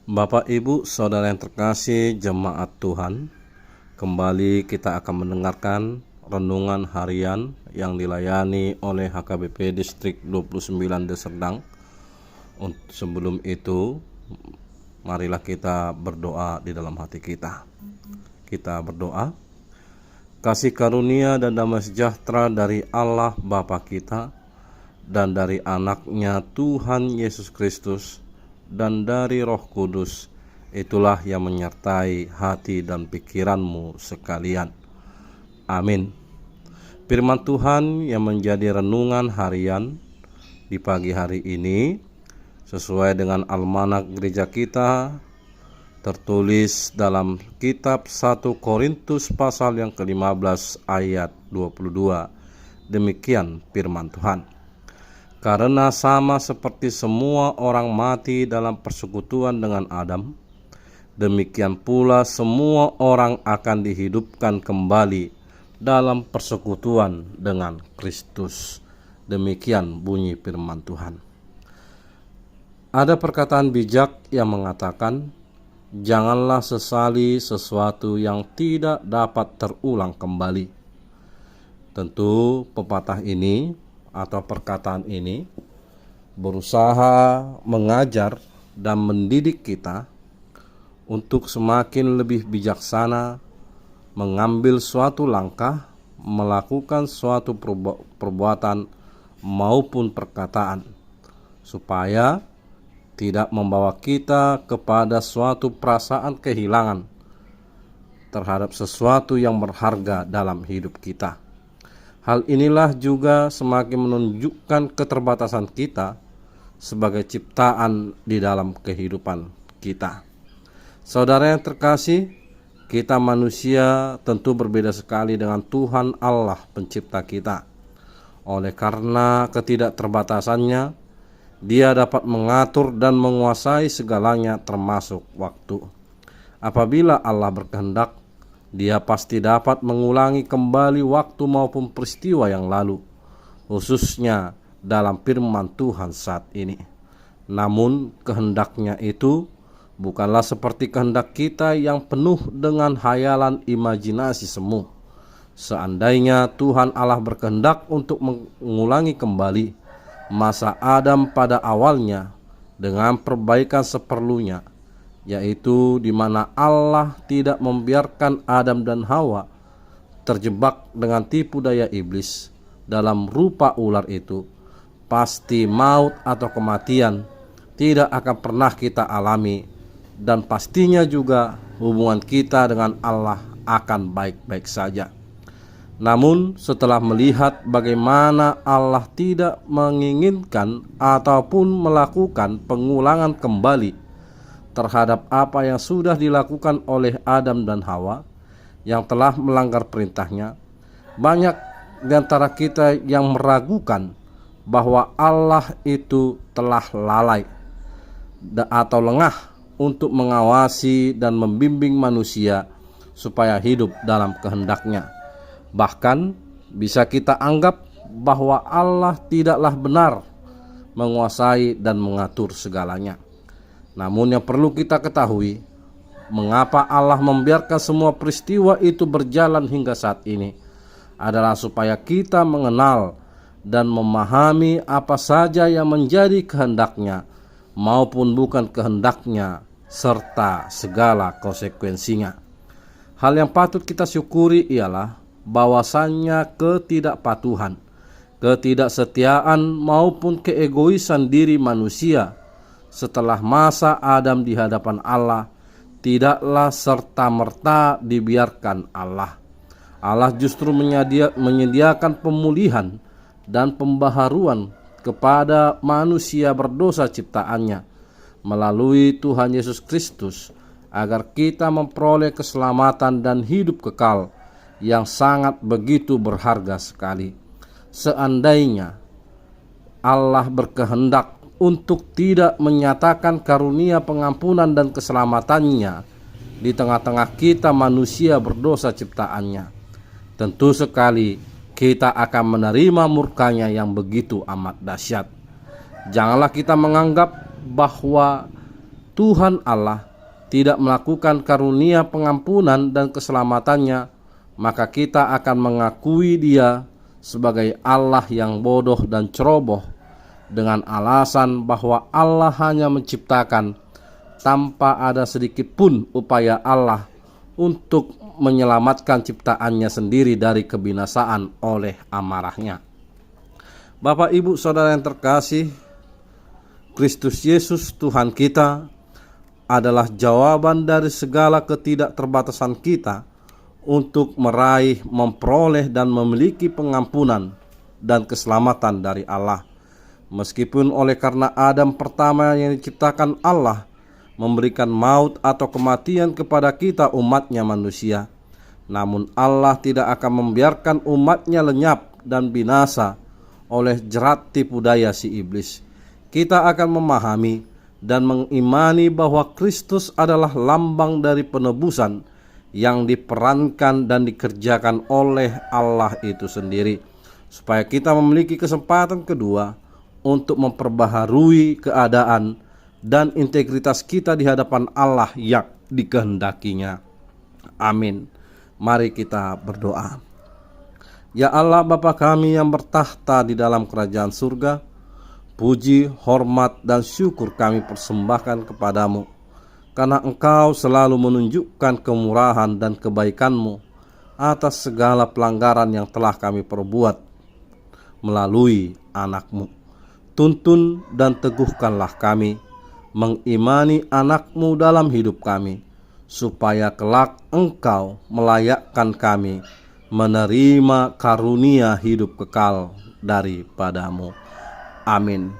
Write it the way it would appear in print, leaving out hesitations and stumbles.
Bapak, Ibu, Saudara yang terkasih, jemaat Tuhan, kembali kita akan mendengarkan renungan harian yang dilayani oleh HKBP Distrik 29 Deserdang. Sebelum itu, marilah kita berdoa di dalam hati kita. Kita berdoa. Kasih karunia dan damai sejahtera dari Allah Bapa kita dan dari anaknya Tuhan Yesus Kristus dan dari Roh Kudus, itulah yang menyertai hati dan pikiranmu sekalian. Amin. Firman Tuhan yang menjadi renungan harian di pagi hari ini sesuai dengan almanak gereja kita, tertulis dalam kitab 1 Korintus pasal yang ke-15 ayat 22. Demikian firman Tuhan. Karena sama seperti semua orang mati dalam persekutuan dengan Adam, demikian pula semua orang akan dihidupkan kembali dalam persekutuan dengan Kristus. Demikian bunyi firman Tuhan. Ada perkataan bijak yang mengatakan, janganlah sesali sesuatu yang tidak dapat terulang kembali. Tentu pepatah ini atau perkataan ini berusaha mengajar dan mendidik kita untuk semakin lebih bijaksana mengambil suatu langkah, melakukan suatu perbuatan maupun perkataan, supaya tidak membawa kita kepada suatu perasaan kehilangan terhadap sesuatu yang berharga dalam hidup kita. Hal inilah juga semakin menunjukkan keterbatasan kita sebagai ciptaan di dalam kehidupan kita. Saudara yang terkasih, kita manusia tentu berbeda sekali dengan Tuhan Allah pencipta kita. Oleh karena ketidakterbatasannya, Dia dapat mengatur dan menguasai segalanya termasuk waktu. Apabila Allah berkehendak, Dia pasti dapat mengulangi kembali waktu maupun peristiwa yang lalu, khususnya dalam firman Tuhan saat ini. Namun kehendaknya itu bukanlah seperti kehendak kita yang penuh dengan hayalan imajinasi semu. Seandainya Tuhan Allah berkehendak untuk mengulangi kembali masa Adam pada awalnya dengan perbaikan seperlunya, yaitu di mana Allah tidak membiarkan Adam dan Hawa terjebak dengan tipu daya iblis dalam rupa ular itu, pasti maut atau kematian tidak akan pernah kita alami, dan pastinya juga hubungan kita dengan Allah akan baik-baik saja. Namun setelah melihat bagaimana Allah tidak menginginkan ataupun melakukan pengulangan kembali terhadap apa yang sudah dilakukan oleh Adam dan Hawa yang telah melanggar perintahnya, banyak di antara kita yang meragukan bahwa Allah itu telah lalai atau lengah untuk mengawasi dan membimbing manusia supaya hidup dalam kehendaknya. Bahkan bisa kita anggap bahwa Allah tidaklah benar menguasai dan mengatur segalanya. Namun yang perlu kita ketahui, mengapa Allah membiarkan semua peristiwa itu berjalan hingga saat ini adalah supaya kita mengenal dan memahami apa saja yang menjadi kehendaknya maupun bukan kehendaknya, serta segala konsekuensinya. Hal yang patut kita syukuri ialah bahwasannya ketidakpatuhan, ketidaksetiaan maupun keegoisan diri manusia setelah masa Adam di hadapan Allah tidaklah serta-merta dibiarkan Allah. Allah justru menyediakan pemulihan dan pembaharuan kepada manusia berdosa ciptaannya melalui Tuhan Yesus Kristus, agar kita memperoleh keselamatan dan hidup kekal yang sangat begitu berharga sekali. Seandainya Allah berkehendak untuk tidak menyatakan karunia pengampunan dan keselamatannya di tengah-tengah kita manusia berdosa ciptaannya, tentu sekali kita akan menerima murkanya yang begitu amat dahsyat. Janganlah kita menganggap bahwa Tuhan Allah tidak melakukan karunia pengampunan dan keselamatannya, maka kita akan mengakui Dia sebagai Allah yang bodoh dan ceroboh, dengan alasan bahwa Allah hanya menciptakan tanpa ada sedikit pun upaya Allah untuk menyelamatkan ciptaannya sendiri dari kebinasaan oleh amarahnya. Bapak, Ibu, Saudara yang terkasih, Kristus Yesus Tuhan kita adalah jawaban dari segala ketidakterbatasan kita untuk meraih, memperoleh, dan memiliki pengampunan dan keselamatan dari Allah. Meskipun oleh karena Adam pertama yang diciptakan Allah memberikan maut atau kematian kepada kita umatnya manusia, namun Allah tidak akan membiarkan umatnya lenyap dan binasa oleh jerat tipu daya si iblis. Kita akan memahami dan mengimani bahwa Kristus adalah lambang dari penebusan yang diperankan dan dikerjakan oleh Allah itu sendiri, supaya kita memiliki kesempatan kedua untuk memperbaharui keadaan dan integritas kita di hadapan Allah yang dikehendakinya. Amin. Mari kita berdoa. Ya Allah, Bapa kami yang bertahta di dalam kerajaan surga, puji, hormat, dan syukur kami persembahkan kepadamu, karena Engkau selalu menunjukkan kemurahan dan kebaikan-Mu atas segala pelanggaran yang telah kami perbuat melalui anak-Mu. Tuntun dan teguhkanlah kami mengimani anak-Mu dalam hidup kami, supaya kelak Engkau melayakkan kami menerima karunia hidup kekal daripada-Mu. Amin.